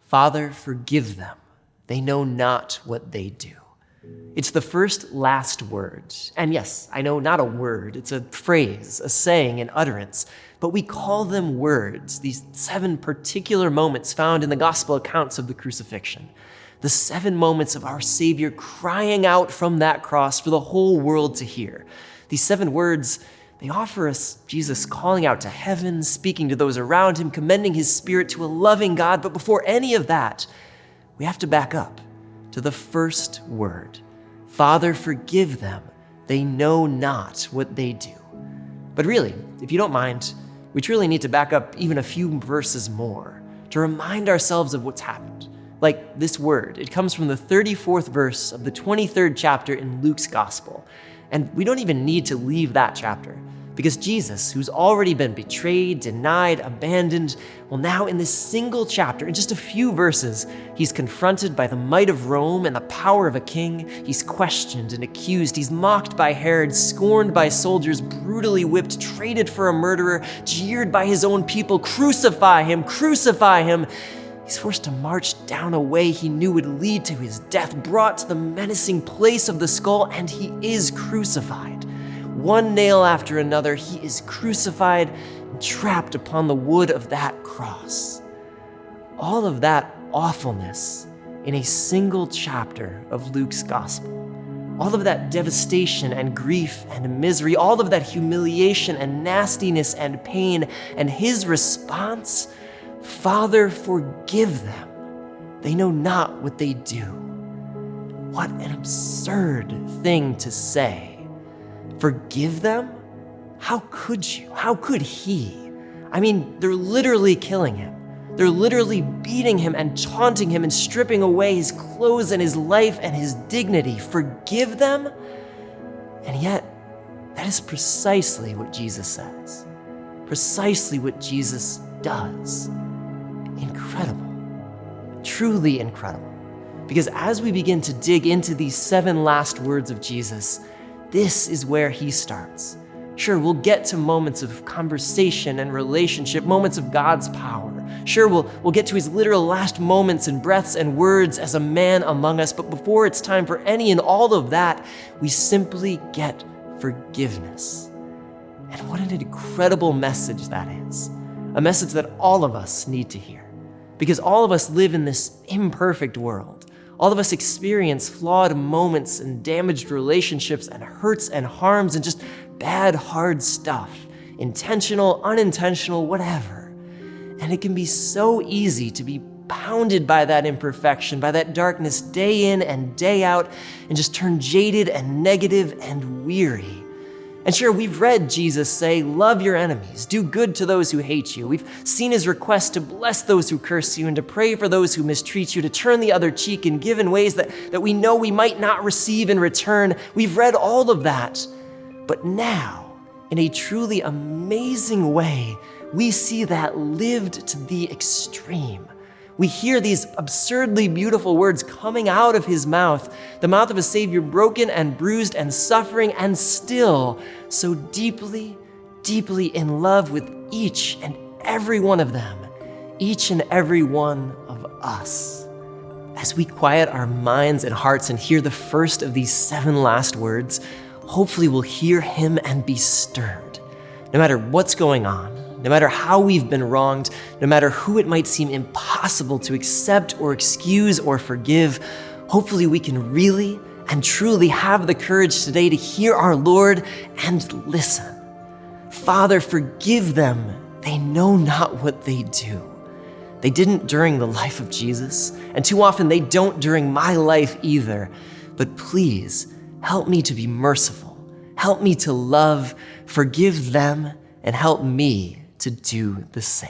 Father, forgive them. They know not what they do. It's the first last word. And yes, I know, not a word. It's a phrase, a saying, an utterance. But we call them words, these 7 particular moments found in the gospel accounts of the crucifixion. The 7 moments of our Savior crying out from that cross for the whole world to hear. These 7 words, they offer us Jesus calling out to heaven, speaking to those around him, commending his Spirit to a loving God. But before any of that, we have to back up to the first word. Father, forgive them. They know not what they do. But really, if you don't mind, we truly need to back up even a few verses more to remind ourselves of what's happened. Like this word, it comes from the 34th verse of the 23rd chapter in Luke's gospel. And we don't even need to leave that chapter, because Jesus, who's already been betrayed, denied, abandoned, well, now in this single chapter, in just a few verses, he's confronted by the might of Rome and the power of a king. He's questioned and accused. He's mocked by Herod, scorned by soldiers, brutally whipped, traded for a murderer, jeered by his own people. Crucify him, crucify him. He's forced to march down a way he knew would lead to his death, brought to the menacing place of the skull, and he is crucified. One nail after another, he is crucified and trapped upon the wood of that cross. All of that awfulness in a single chapter of Luke's gospel. All of that devastation and grief and misery, all of that humiliation and nastiness and pain, and his response, Father, forgive them. They know not what they do. What an absurd thing to say. Forgive them? How could you? How could he? I mean, they're literally killing him. They're literally beating him and taunting him and stripping away his clothes and his life and his dignity. Forgive them? And yet, that is precisely what Jesus says. Precisely what Jesus does. Incredible. Truly incredible. Because as we begin to dig into these 7 last words of Jesus, this is where he starts. Sure, we'll get to moments of conversation and relationship, moments of God's power. Sure, we'll get to his literal last moments and breaths and words as a man among us, but before it's time for any and all of that, we simply get forgiveness. And what an incredible message that is. A message that all of us need to hear. Because all of us live in this imperfect world. All of us experience flawed moments and damaged relationships and hurts and harms and just bad, hard stuff. Intentional, unintentional, whatever. And it can be so easy to be pounded by that imperfection, by that darkness day in and day out, and just turn jaded and negative and weary. And sure, we've read Jesus say, love your enemies, do good to those who hate you. We've seen his request to bless those who curse you and to pray for those who mistreat you, to turn the other cheek and give in ways that we know we might not receive in return. We've read all of that. But now, in a truly amazing way, we see that lived to the extreme. We hear these absurdly beautiful words coming out of his mouth, the mouth of a Savior broken and bruised and suffering, and still so deeply, deeply in love with each and every one of them, each and every one of us. As we quiet our minds and hearts and hear the first of these 7 last words, hopefully we'll hear him and be stirred. No matter what's going on, no matter how we've been wronged, no matter who it might seem impossible to accept or excuse or forgive, hopefully we can really and truly have the courage today to hear our Lord and listen. Father, forgive them. They know not what they do. They didn't during the life of Jesus, and too often they don't during my life either. But please, help me to be merciful. Help me to love, forgive them, and help me to do the same.